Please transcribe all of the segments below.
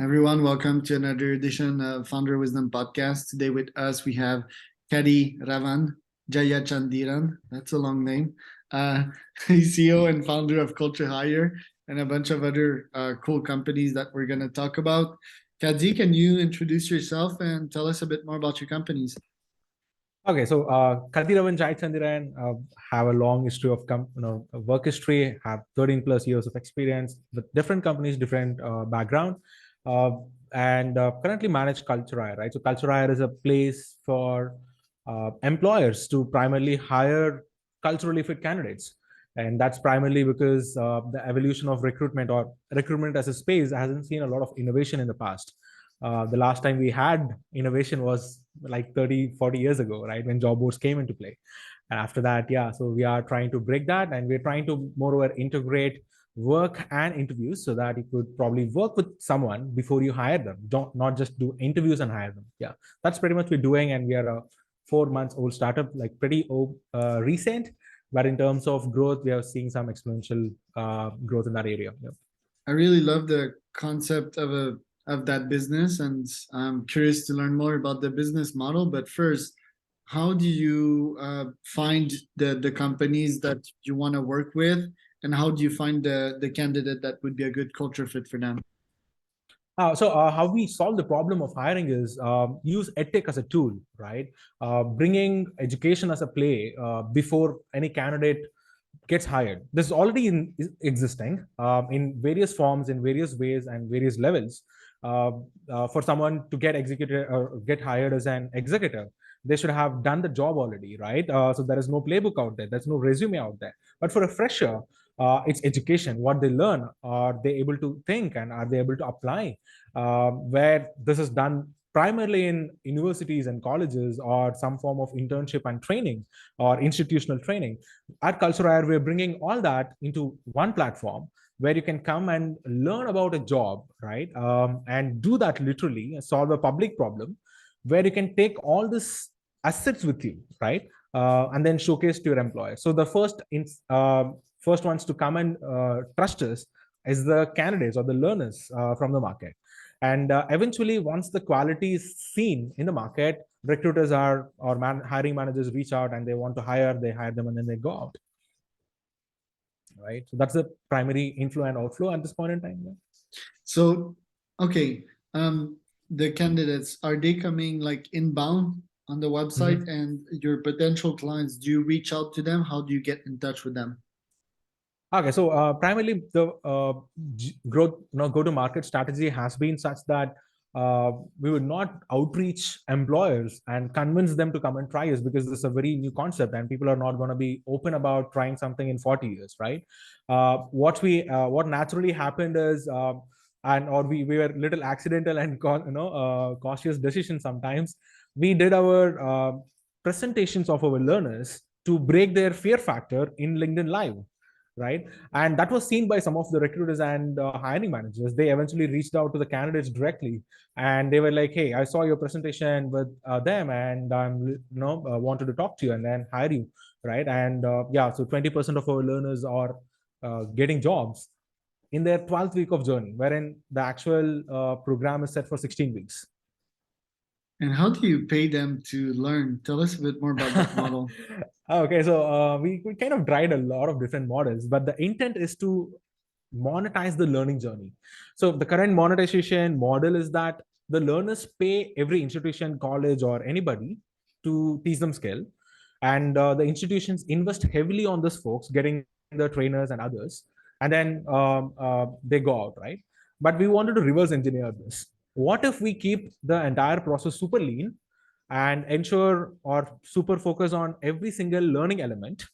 Everyone, welcome to another edition of Founder Wisdom Podcast. Today with us, we have Kadhiravan, Jayachandiran, that's a long name. He's CEO and founder of KultureHire and a bunch of other cool companies that we're going to talk about. Kadhi, can you introduce yourself and tell us a bit more about your companies? Okay, so Kadhiravan, Jayachandiran have a long history of work history, have 13 plus years of experience with different companies, different background, and currently manage KultureHire, right? So KultureHire is a place for employers to primarily hire culturally fit candidates. And that's primarily because the evolution of recruitment or recruitment as a space hasn't seen a lot of innovation in the past. The last time we had innovation was like 30, 40 years ago, right? When job boards came into play. And after that, yeah, so we are trying to break that, and we're trying to moreover integrate work and interviews so that you could probably work with someone before you hire them. Don't not just do interviews and hire them. Yeah, that's pretty much we're doing. And we are a 4 months old startup, like pretty recent. But in terms of growth, we are seeing some exponential growth in that area. Yeah. I really love the concept of that business, and I'm curious to learn more about the business model. But first, how do you find the companies that you want to work with, and how do you find the candidate that would be a good culture fit for them? How we solve the problem of hiring is use edtech as a tool, right? Bringing education as a play before any candidate gets hired. This is already existing in various forms, in various ways, and various levels. For someone to get executed or get hired as an executive, they should have done the job already, right? So there is no playbook out there. There's no resume out there. But for a fresher, it's education. What they learn, are they able to think, and are they able to apply? Where this is done primarily in universities and colleges, or some form of internship and training or institutional training. At KultureHire, we're bringing all that into one platform where you can come and learn about a job, right? And do that literally, solve a public problem, where you can take all this assets with you, right? And then showcase to your employer. So the first ones to come and trust us is the candidates or the learners from the market. And eventually, once the quality is seen in the market, recruiters or hiring managers reach out and they want to hire, they hire them, and then they go out. Right. So that's the primary inflow and outflow at this point in time. Yeah. So, okay, the candidates, are they coming like inbound on the website, and your potential clients, do you reach out to them? How do you get in touch with them? Okay, so primarily the growth, go-to-market strategy has been such that we would not outreach employers and convince them to come and try us, because this is a very new concept and people are not going to be open about trying something in 40 years, right? What naturally happened is, or we were little accidental and cautious decision sometimes. We did our presentations of our learners to break their fear factor in LinkedIn Live, right? And that was seen by some of the recruiters and hiring managers. They eventually reached out to the candidates directly, and they were like, "Hey, I saw your presentation with them, and I'm wanted to talk to you and then hire you," right? And yeah, so 20% of our learners are getting jobs in their 12th week of journey, wherein the actual program is set for 16 weeks. And how do you pay them to learn? Tell us a bit more about that model. Okay, so we kind of tried a lot of different models, but the intent is to monetize the learning journey. So the current monetization model is that the learners pay every institution, college, or anybody to teach them skill, and the institutions invest heavily on these folks, getting the trainers and others, and then they go out, right? But we wanted to reverse engineer this. What if we keep the entire process super lean and ensure or super focus on every single learning element,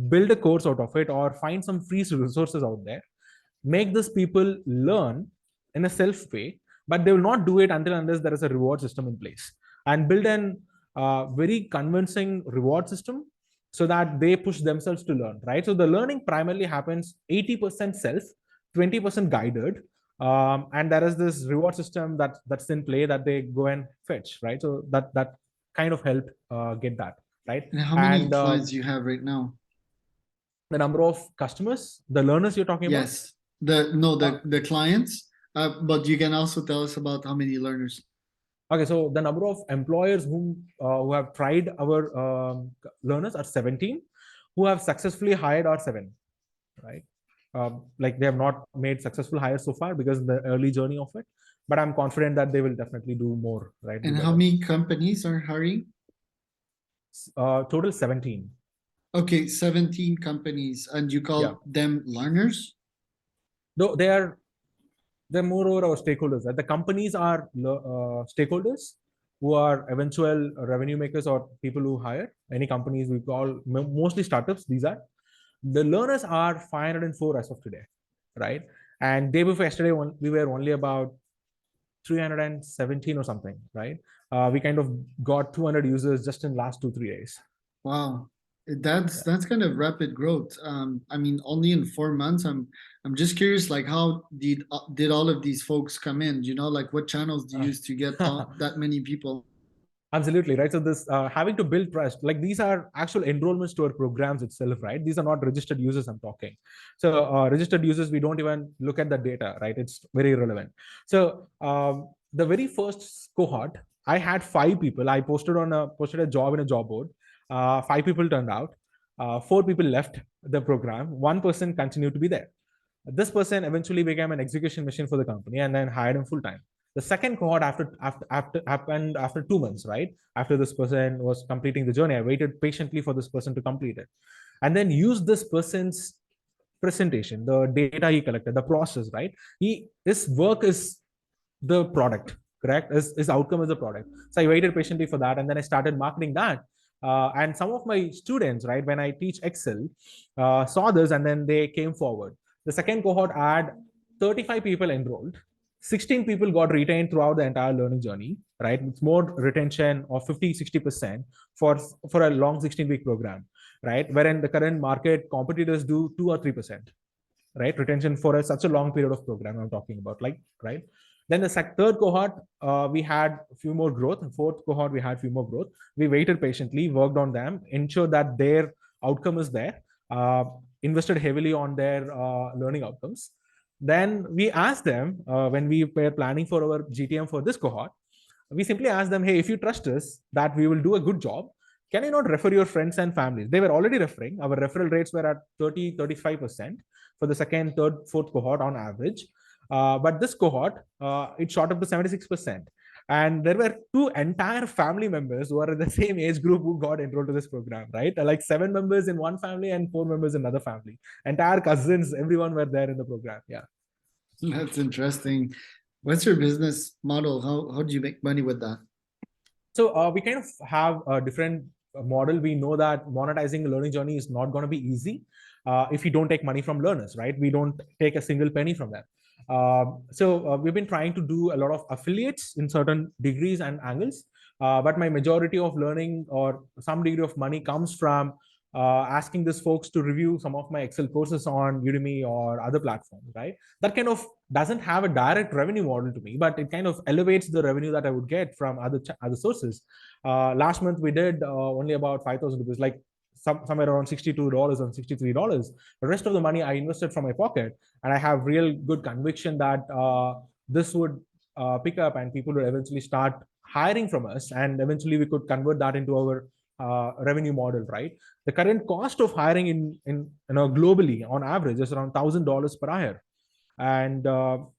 build a course out of it, or find some free resources out there, make these people learn in a self pay, but they will not do it until unless there is a reward system in place, and build an very convincing reward system so that they push themselves to learn, right? So the learning primarily happens 80% self, 20% guided, and there is this reward system that's in play that they go and fetch, right? So that kind of helped get that, right? And how many clients do you have right now? The number of customers, the learners you're talking about? Yes. The clients. But you can also tell us about how many learners. Okay, so the number of employers who have tried our learners are 17, who have successfully hired are 7, right? Like they have not made successful hires so far because the early journey of it, but I'm confident that they will definitely do more, right? Do And how better. many companies are hiring? Total 17. Okay, 17 companies, and you Yeah, call them learners? though they're moreover our stakeholders. Right? The companies are stakeholders who are eventual revenue makers or people who hire. Any companies we call mostly startups. These are the learners are 504 as of today, right? And day before yesterday, we were only about 317 or something, right? We kind of got 200 users just in last 2-3 days. Wow, that's kind of rapid growth. I mean, only in 4 months. I'm just curious, like how did all of these folks come in? You know, like what channels do you use to get all that many people? Absolutely right. So this having to build trust, like these are actual enrollments to our programs itself, right? These are not registered users. I'm talking. So registered users, we don't even look at the data, right? It's very irrelevant. So the very first cohort, I had 5 people. I posted a job in a job board. 5 people turned out. 4 people left the program. One person continued to be there. This person eventually became an execution machine for the company and then hired him full time. The second cohort after happened after 2 months, right? After this person was completing the journey, I waited patiently for this person to complete it, and then used this person's presentation, the data he collected, the process, right? His work is the product, correct? His outcome is the product. So I waited patiently for that, and then I started marketing that. And some of my students, right, when I teach Excel, saw this and then they came forward. The second cohort had 35 people enrolled. 16 people got retained throughout the entire learning journey, right? It's more retention of 50-60% for a long 16-week program, right? Wherein the current market competitors do 2 or 3%, right? Retention for such a long period of program I'm talking about, like, right? Then the third cohort, we had a few more growth. Fourth cohort, we had a few more growth. We waited patiently, worked on them, ensured that their outcome is there, invested heavily on their learning outcomes. Then we asked them when we were planning for our GTM for this cohort, we simply asked them, hey, if you trust us that we will do a good job, can you not refer your friends and families? They were already referring. Our referral rates were at 30-35% for the second, third, fourth cohort on average. But this cohort, it shot up to 76%. And there were 2 entire family members who are in the same age group who got enrolled to this program, right? Like 7 members in one family and 4 members in another family. Entire cousins, everyone were there in the program. Yeah. That's interesting. What's your business model? How do you make money with that? So we kind of have a different model. We know that monetizing a learning journey is not going to be easy if you don't take money from learners, right? We don't take a single penny from them. So we've been trying to do a lot of affiliates in certain degrees and angles. But my majority of learning or some degree of money comes from asking these folks to review some of my Excel courses on Udemy or other platforms, right? That kind of doesn't have a direct revenue model to me, but it kind of elevates the revenue that I would get from other sources. Last month we did only about 5,000 rupees, like somewhere around $62 and $63. The rest of the money I invested from my pocket, and I have real good conviction that this would pick up and people would eventually start hiring from us, and eventually we could convert that into our revenue model, right? The current cost of hiring in globally on average is around $1,000 per hire, and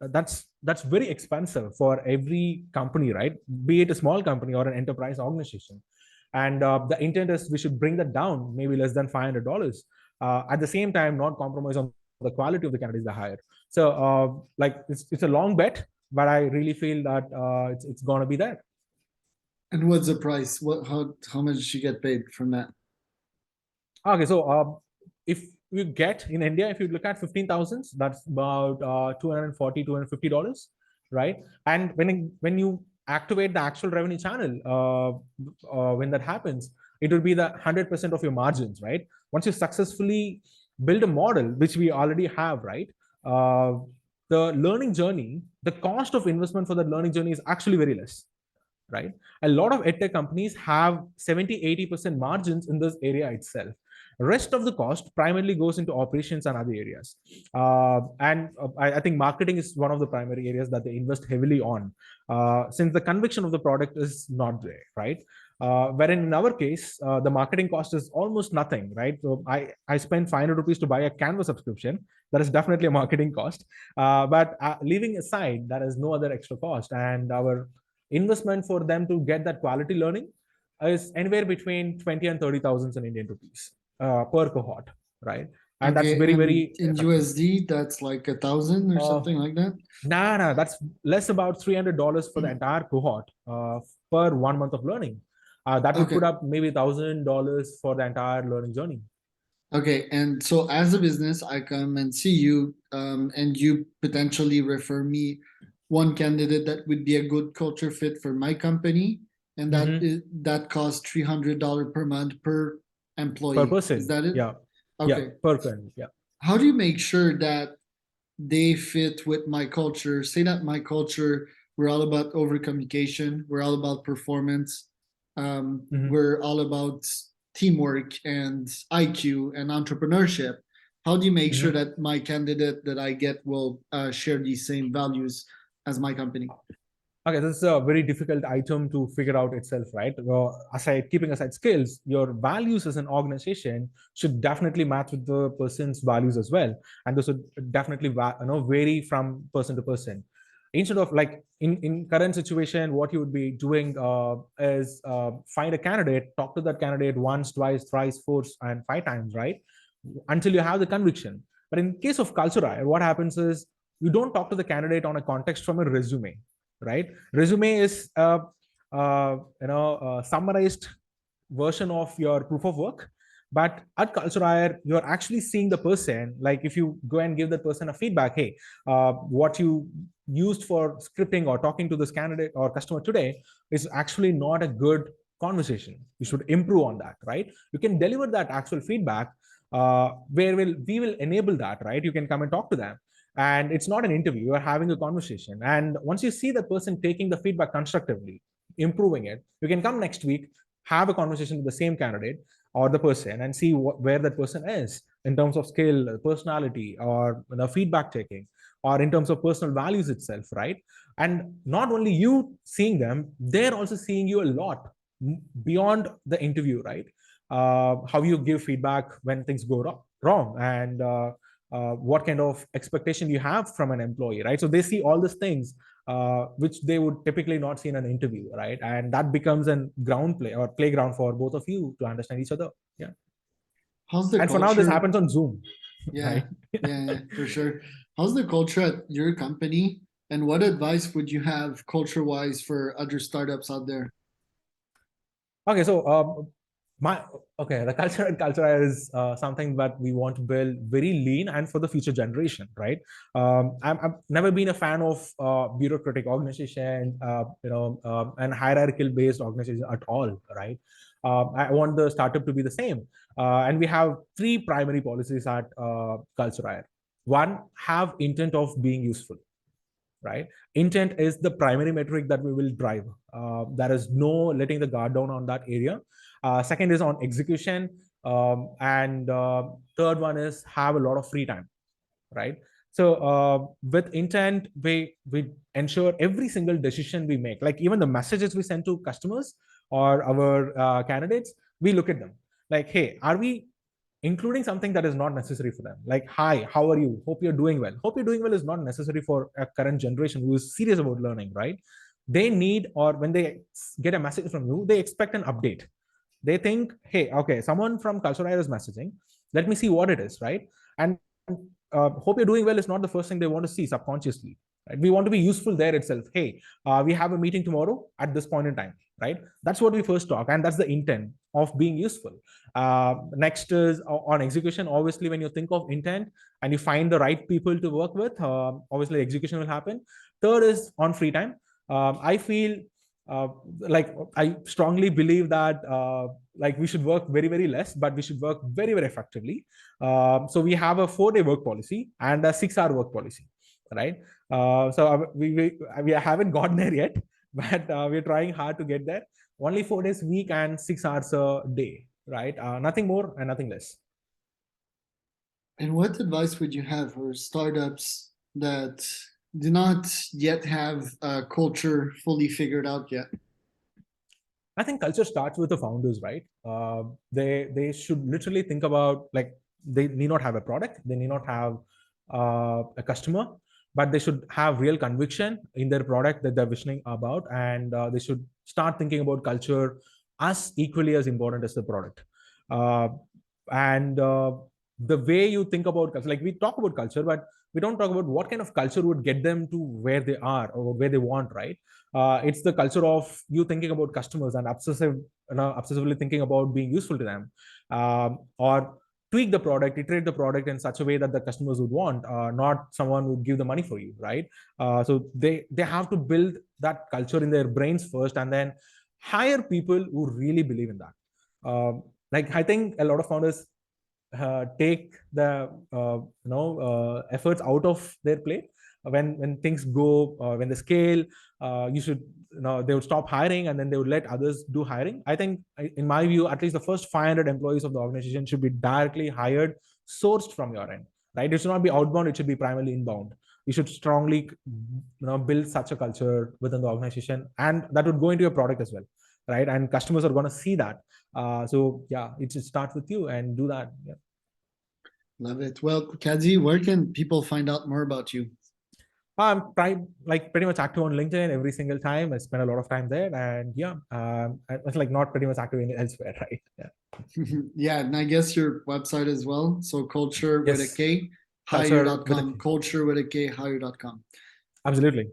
that's very expensive for every company, right? Be it a small company or an enterprise organization. And the intent is we should bring that down, maybe less than $500. At the same time, not compromise on the quality of the candidates they hire. So like it's a long bet, but I really feel that it's going to be there. And what's the price? How much did you get paid from that? Okay, so if you get in India, if you look at 15,000, that's about $250, right? And when you activate the actual revenue channel, when that happens, it will be the 100% of your margins, right? Once you successfully build a model, which we already have, right? The learning journey, the cost of investment for the learning journey is actually very less, right? A lot of edtech companies have 70-80% margins in this area itself. Rest of the cost primarily goes into operations and other areas. I think marketing is one of the primary areas that they invest heavily on, since the conviction of the product is not there, right? Wherein in our case, the marketing cost is almost nothing, right? So I spend 500 rupees to buy a Canva subscription. That is definitely a marketing cost. But leaving aside, there is no other extra cost. And our investment for them to get that quality learning is anywhere between 20 and 30,000 in Indian rupees per cohort, right? And that's Okay, very, and very in effective. USD, that's like 1,000 or Uh, something like that. nah, that's less about $300 for the entire cohort per 1 month of learning. That would Okay. put up maybe $1,000 for the entire learning journey. Okay, and so as a business, I come and see you, and you potentially refer me one candidate that would be a good culture fit for my company, and Mhm. that costs $300 per month per Per employee. Is person. that it? Yeah, Okay. per person. Yeah. How do you make sure that they fit with my culture? Say that my culture, we're all about over communication, we're all about performance, Mhm. we're all about teamwork and IQ and entrepreneurship. How do you make sure Mhm. that my candidate that I get will share these same values as my company? Okay, this is a very difficult item to figure out itself, right? Well, aside keeping aside skills, your values as an organization should definitely match with the person's values as well, and those would definitely vary from person to person. Instead of like in current situation, what you would be doing is find a candidate, talk to that candidate once, twice, thrice, four, and five times, right? Until you have the conviction. But in case of culture, what happens is you don't talk to the candidate on a context from a resume, right? Resume is a summarized version of your proof of work. But at KultureHire, you're actually seeing the person. Like if you go and give that person a feedback, hey, what you used for scripting or talking to this candidate or customer today is actually not a good conversation. You should improve on that, right? You can deliver that actual feedback, where we will enable that, right? You can come and talk to them, and it's not an interview, you're having a conversation. And once you see the person taking the feedback constructively, improving it, you can come next week, have a conversation with the same candidate or the person, and see where that person is in terms of skill, personality, or feedback taking, or in terms of personal values itself, right? And not only you seeing them, they're also seeing you a lot beyond the interview, right? How you give feedback when things go wrong, and what kind of expectation you have from an employee, right? So they see all these things, which they would typically not see in an interview, right? And that becomes a ground play or playground for both of you to understand each other. Yeah. How's the And for now, this culture? happens on Zoom, Yeah, right? yeah, for sure. How's the culture at your company? And what advice would you have culture wise for other startups out there? Okay, so my the culture is something that we want to build very lean and for the future generation, right? I've never been a fan of bureaucratic organization, and hierarchical based organization at all, right? I want the startup to be the same, and we have three primary policies at culture. One, have intent of being useful, right? Intent is the primary metric that we will drive. There is no letting the guard down on that area. Second is on execution, and third one is have a lot of free time, right? So with intent, we ensure every single decision we make, like even the messages we send to customers or our candidates, we look at them like, hey, are we including something that is not necessary for them, like, hi, how are you, hope you're doing well. Hope you're doing well is not necessary for a current generation who is serious about learning, right? They need, or when they get a message from you, they expect an update. They think, hey, okay, someone from KultureHire is messaging, let me see what it is, right? And hope you're doing well is not the first thing they want to see subconsciously, right? We want to be useful there itself. Hey, we have a meeting tomorrow at this point in time, right? That's what we first talk, and that's the intent of being useful. Next is on execution. Obviously, when you think of intent and you find the right people to work with, obviously execution will happen. Third is on free time. I feel uh, like I strongly believe that like we should work very, very less, but we should work very, very effectively. So we have a 4-day work policy and a 6-hour work policy, right? So we haven't gotten there yet, but we're trying hard to get there. Only 4 days a week and 6 hours a day, right? Nothing more and nothing less. And what advice would you have for startups that do not yet have a culture fully figured out yet? I think culture starts with the founders, right? They should literally think about, like, they need not have a product, they need not have a customer, but they should have real conviction in their product that they're visioning about, and they should start thinking about culture as equally as important as the product. Uh, and The way you think about culture, like we talk about culture, but we don't talk about what kind of culture would get them to where they are or where they want, right? It's the culture of you thinking about customers and obsessively thinking about being useful to them, or tweak the product, iterate the product in such a way that the customers would want, not someone would give the money for you, right? So they have to build that culture in their brains first, and then hire people who really believe in that. Like I think a lot of founders take the efforts out of their plate when things go, when they scale. You should, they would stop hiring and then they would let others do hiring. I think, in my view, at least the first 500 employees of the organization should be directly hired, sourced from your end, right? It should not be outbound, it should be primarily inbound. You should strongly, build such a culture within the organization, and that would go into your product as well, right? And customers are going to see that. So yeah, it should start with you and do that. Yeah. Love it. Well, Kadhi, where can people find out more about you? Like pretty much active on LinkedIn every single time. I spend a lot of time there, and yeah, it's like not pretty much active elsewhere, right? Yeah. Yeah, and I guess your website as well. So culture with a Yes. K, Culture with a hire.com, culture with a K, hire.com. Absolutely.